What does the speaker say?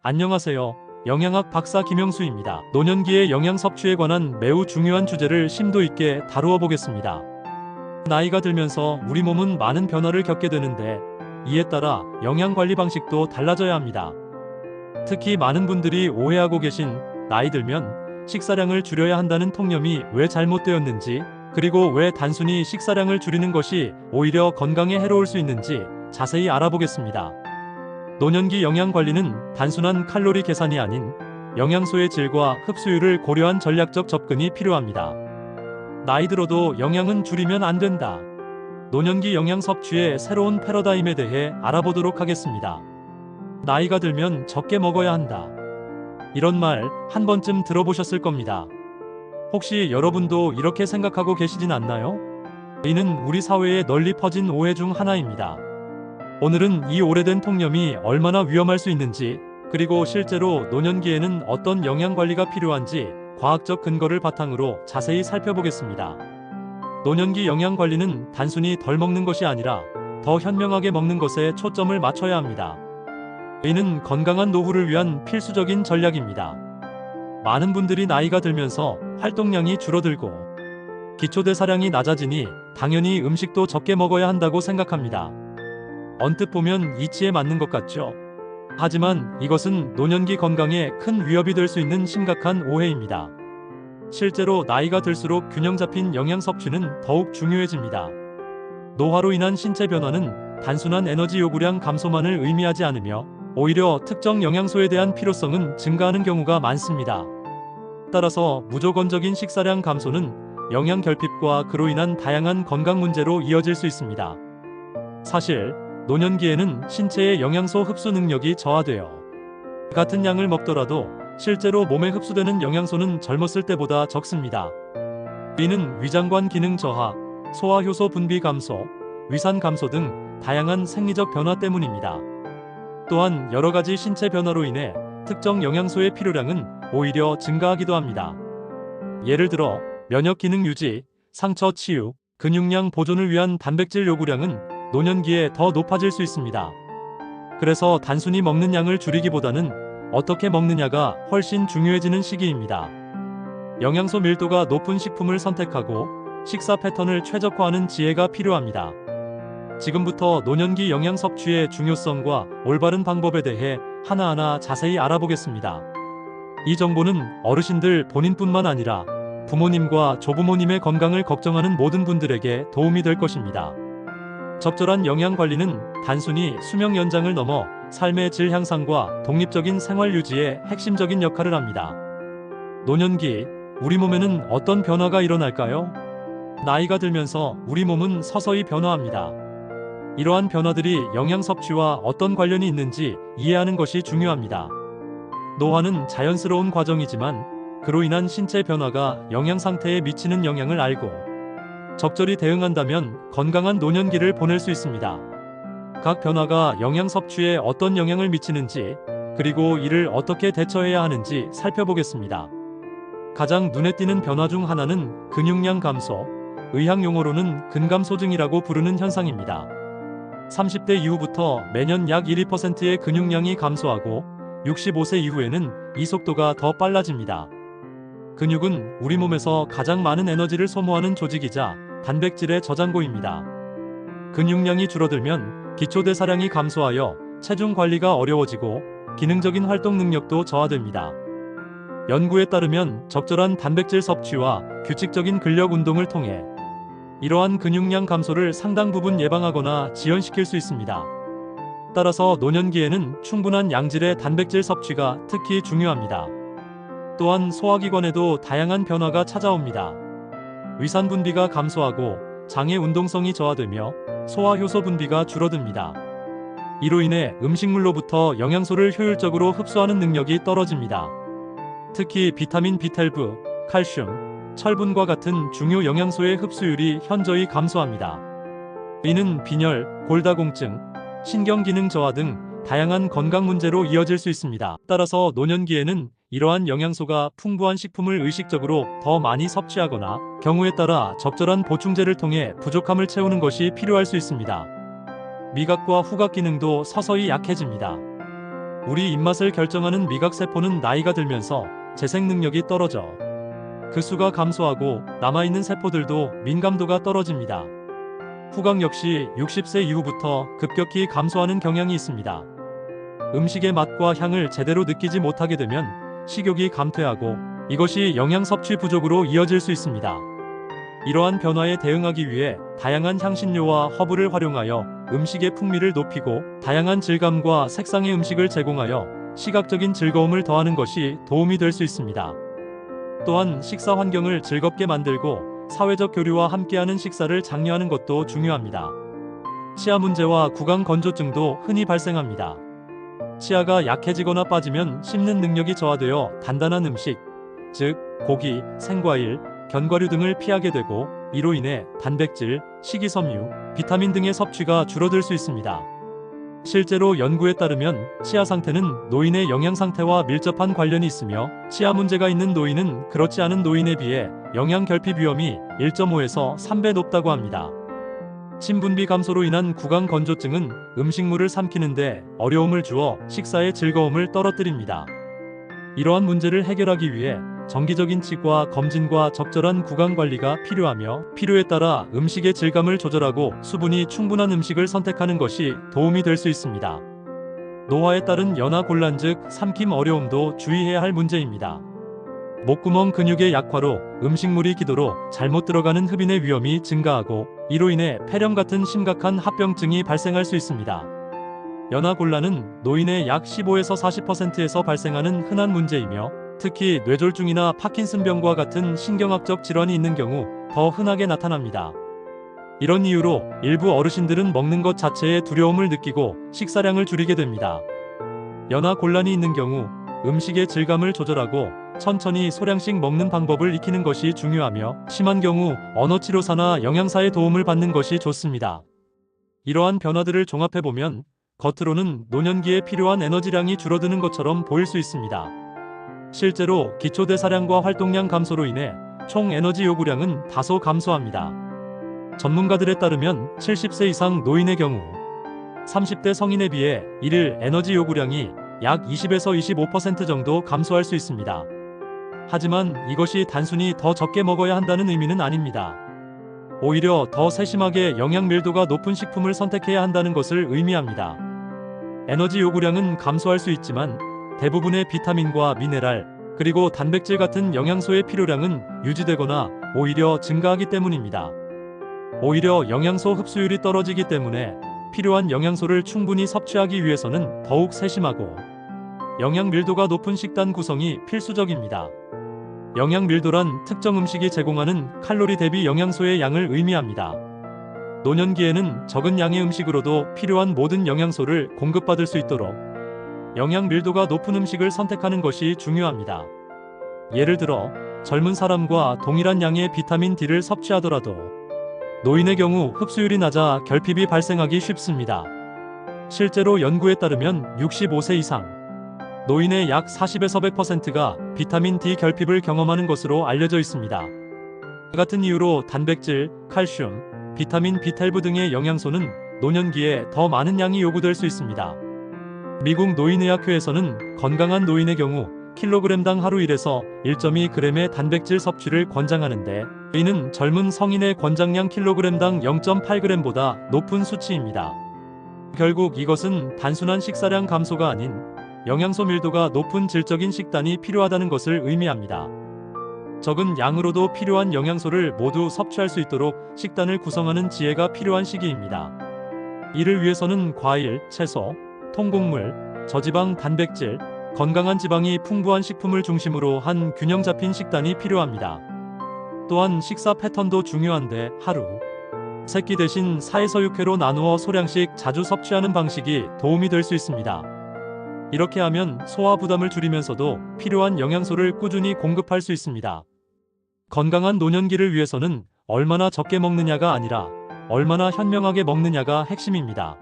안녕하세요. 영양학 박사 김영수입니다. 노년기의 영양 섭취에 관한 매우 중요한 주제를 심도 있게 다루어 보겠습니다. 나이가 들면서 우리 몸은 많은 변화를 겪게 되는데 이에 따라 영양 관리 방식도 달라져야 합니다. 특히 많은 분들이 오해하고 계신 나이 들면 식사량을 줄여야 한다는 통념이 왜 잘못되었는지, 그리고 왜 단순히 식사량을 줄이는 것이 오히려 건강에 해로울 수 있는지 자세히 알아보겠습니다. 노년기 영양 관리는 단순한 칼로리 계산이 아닌 영양소의 질과 흡수율을 고려한 전략적 접근이 필요합니다. 나이 들어도 영양은 줄이면 안 된다. 노년기 영양 섭취의 새로운 패러다임에 대해 알아보도록 하겠습니다. 나이가 들면 적게 먹어야 한다. 이런 말 한 번쯤 들어보셨을 겁니다. 혹시 여러분도 이렇게 생각하고 계시진 않나요? 이는 우리 사회에 널리 퍼진 오해 중 하나입니다. 오늘은 이 오래된 통념이 얼마나 위험할 수 있는지, 그리고 실제로 노년기에는 어떤 영양 관리가 필요한지 과학적 근거를 바탕으로 자세히 살펴보겠습니다. 노년기 영양 관리는 단순히 덜 먹는 것이 아니라 더 현명하게 먹는 것에 초점을 맞춰야 합니다. 이는 건강한 노후를 위한 필수적인 전략입니다. 많은 분들이 나이가 들면서 활동량이 줄어들고 기초대사량이 낮아지니 당연히 음식도 적게 먹어야 한다고 생각합니다. 언뜻 보면 이치에 맞는 것 같죠? 하지만 이것은 노년기 건강에 큰 위협이 될 수 있는 심각한 오해입니다. 실제로 나이가 들수록 균형 잡힌 영양 섭취는 더욱 중요해집니다. 노화로 인한 신체 변화는 단순한 에너지 요구량 감소만을 의미하지 않으며 오히려 특정 영양소에 대한 필요성은 증가하는 경우가 많습니다. 따라서 무조건적인 식사량 감소는 영양 결핍과 그로 인한 다양한 건강 문제로 이어질 수 있습니다. 사실 노년기에는 신체의 영양소 흡수 능력이 저하되어 같은 양을 먹더라도 실제로 몸에 흡수되는 영양소는 젊었을 때보다 적습니다. 이는 위장관 기능 저하, 소화효소 분비 감소, 위산 감소 등 다양한 생리적 변화 때문입니다. 또한 여러 가지 신체 변화로 인해 특정 영양소의 필요량은 오히려 증가하기도 합니다. 예를 들어 면역 기능 유지, 상처 치유, 근육량 보존을 위한 단백질 요구량은 노년기에 더 높아질 수 있습니다. 그래서 단순히 먹는 양을 줄이기보다는 어떻게 먹느냐가 훨씬 중요해지는 시기입니다. 영양소 밀도가 높은 식품을 선택하고 식사 패턴을 최적화하는 지혜가 필요합니다. 지금부터 노년기 영양 섭취의 중요성과 올바른 방법에 대해 하나하나 자세히 알아보겠습니다. 이 정보는 어르신들 본인뿐만 아니라 부모님과 조부모님의 건강을 걱정하는 모든 분들에게 도움이 될 것입니다. 적절한 영양 관리는 단순히 수명 연장을 넘어 삶의 질 향상과 독립적인 생활 유지에 핵심적인 역할을 합니다. 노년기, 우리 몸에는 어떤 변화가 일어날까요? 나이가 들면서 우리 몸은 서서히 변화합니다. 이러한 변화들이 영양 섭취와 어떤 관련이 있는지 이해하는 것이 중요합니다. 노화는 자연스러운 과정이지만 그로 인한 신체 변화가 영양 상태에 미치는 영향을 알고 적절히 대응한다면 건강한 노년기를 보낼 수 있습니다. 각 변화가 영양 섭취에 어떤 영향을 미치는지, 그리고 이를 어떻게 대처해야 하는지 살펴보겠습니다. 가장 눈에 띄는 변화 중 하나는 근육량 감소, 의학 용어로는 근감소증이라고 부르는 현상입니다. 30대 이후부터 매년 약 1~2%의 근육량이 감소하고 65세 이후에는 이 속도가 더 빨라집니다. 근육은 우리 몸에서 가장 많은 에너지를 소모하는 조직이자 단백질의 저장고입니다. 근육량이 줄어들면 기초대사량이 감소하여 체중 관리가 어려워지고 기능적인 활동 능력도 저하됩니다. 연구에 따르면 적절한 단백질 섭취와 규칙적인 근력 운동을 통해 이러한 근육량 감소를 상당 부분 예방하거나 지연시킬 수 있습니다. 따라서 노년기에는 충분한 양질의 단백질 섭취가 특히 중요합니다. 또한 소화기관에도 다양한 변화가 찾아옵니다. 위산 분비가 감소하고 장의 운동성이 저하되며 소화효소 분비가 줄어듭니다. 이로 인해 음식물로부터 영양소를 효율적으로 흡수하는 능력이 떨어집니다. 특히 비타민 B12, 칼슘, 철분과 같은 중요 영양소의 흡수율이 현저히 감소합니다. 이는 빈혈, 골다공증, 신경기능 저하 등 다양한 건강 문제로 이어질 수 있습니다. 따라서 노년기에는 이러한 영양소가 풍부한 식품을 의식적으로 더 많이 섭취하거나 경우에 따라 적절한 보충제를 통해 부족함을 채우는 것이 필요할 수 있습니다. 미각과 후각 기능도 서서히 약해집니다. 우리 입맛을 결정하는 미각세포는 나이가 들면서 재생 능력이 떨어져 그 수가 감소하고 남아있는 세포들도 민감도가 떨어집니다. 후각 역시 60세 이후부터 급격히 감소하는 경향이 있습니다. 음식의 맛과 향을 제대로 느끼지 못하게 되면 식욕이 감퇴하고 이것이 영양 섭취 부족으로 이어질 수 있습니다. 이러한 변화에 대응하기 위해 다양한 향신료와 허브를 활용하여 음식의 풍미를 높이고 다양한 질감과 색상의 음식을 제공하여 시각적인 즐거움을 더하는 것이 도움이 될 수 있습니다. 또한 식사 환경을 즐겁게 만들고 사회적 교류와 함께하는 식사를 장려하는 것도 중요합니다. 치아 문제와 구강 건조증도 흔히 발생합니다. 치아가 약해지거나 빠지면 씹는 능력이 저하되어 단단한 음식, 즉 고기, 생과일, 견과류 등을 피하게 되고 이로 인해 단백질, 식이섬유, 비타민 등의 섭취가 줄어들 수 있습니다. 실제로 연구에 따르면 치아 상태는 노인의 영양 상태와 밀접한 관련이 있으며 치아 문제가 있는 노인은 그렇지 않은 노인에 비해 영양 결핍 위험이 1.5에서 3배 높다고 합니다. 신분비 감소로 인한 구강 건조증은 음식물을 삼키는데 어려움을 주어 식사의 즐거움을 떨어뜨립니다. 이러한 문제를 해결하기 위해 정기적인 치과 검진과 적절한 구강 관리가 필요하며 필요에 따라 음식의 질감을 조절하고 수분이 충분한 음식을 선택하는 것이 도움이 될 수 있습니다. 노화에 따른 연화 곤란 즉 삼킴 어려움도 주의해야 할 문제입니다. 목구멍 근육의 약화로 음식물이 기도로 잘못 들어가는 흡인의 위험이 증가하고 이로 인해 폐렴 같은 심각한 합병증이 발생할 수 있습니다. 연화 곤란은 노인의 약 15에서 40%에서 발생하는 흔한 문제이며 특히 뇌졸중이나 파킨슨병과 같은 신경학적 질환이 있는 경우 더 흔하게 나타납니다. 이런 이유로 일부 어르신들은 먹는 것 자체에 두려움을 느끼고 식사량을 줄이게 됩니다. 연화 곤란이 있는 경우 음식의 질감을 조절하고 천천히 소량씩 먹는 방법을 익히는 것이 중요하며 심한 경우 언어치료사나 영양사의 도움을 받는 것이 좋습니다. 이러한 변화들을 종합해보면 겉으로는 노년기에 필요한 에너지량이 줄어드는 것처럼 보일 수 있습니다. 실제로 기초대사량과 활동량 감소로 인해 총 에너지 요구량은 다소 감소합니다. 전문가들에 따르면 70세 이상 노인의 경우 30대 성인에 비해 일일 에너지 요구량이 약 20에서 25% 정도 감소할 수 있습니다. 하지만 이것이 단순히 더 적게 먹어야 한다는 의미는 아닙니다. 오히려 더 세심하게 영양 밀도가 높은 식품을 선택해야 한다는 것을 의미합니다. 에너지 요구량은 감소할 수 있지만 대부분의 비타민과 미네랄, 그리고 단백질 같은 영양소의 필요량은 유지되거나 오히려 증가하기 때문입니다. 오히려 영양소 흡수율이 떨어지기 때문에 필요한 영양소를 충분히 섭취하기 위해서는 더욱 세심하고 영양 밀도가 높은 식단 구성이 필수적입니다. 영양 밀도란 특정 음식이 제공하는 칼로리 대비 영양소의 양을 의미합니다. 노년기에는 적은 양의 음식으로도 필요한 모든 영양소를 공급받을 수 있도록 영양 밀도가 높은 음식을 선택하는 것이 중요합니다. 예를 들어 젊은 사람과 동일한 양의 비타민 D를 섭취하더라도 노인의 경우 흡수율이 낮아 결핍이 발생하기 쉽습니다. 실제로 연구에 따르면 65세 이상 노인의 약 40에서 100%가 비타민 D 결핍을 경험하는 것으로 알려져 있습니다. 같은 이유로 단백질, 칼슘, 비타민 B12 등의 영양소는 노년기에 더 많은 양이 요구될 수 있습니다. 미국 노인의학회에서는 건강한 노인의 경우 킬로그램당 하루 1에서 1.2g의 단백질 섭취를 권장하는데 이는 젊은 성인의 권장량 킬로그램당 0.8g보다 높은 수치입니다. 결국 이것은 단순한 식사량 감소가 아닌 영양소 밀도가 높은 질적인 식단이 필요하다는 것을 의미합니다. 적은 양으로도 필요한 영양소를 모두 섭취할 수 있도록 식단을 구성하는 지혜가 필요한 시기입니다. 이를 위해서는 과일, 채소, 통곡물, 저지방 단백질, 건강한 지방이 풍부한 식품을 중심으로 한 균형 잡힌 식단이 필요합니다. 또한 식사 패턴도 중요한데 하루 3끼 대신 4에서 6회로 나누어 소량씩 자주 섭취하는 방식이 도움이 될 수 있습니다. 이렇게 하면 소화 부담을 줄이면서도 필요한 영양소를 꾸준히 공급할 수 있습니다. 건강한 노년기를 위해서는 얼마나 적게 먹느냐가 아니라 얼마나 현명하게 먹느냐가 핵심입니다.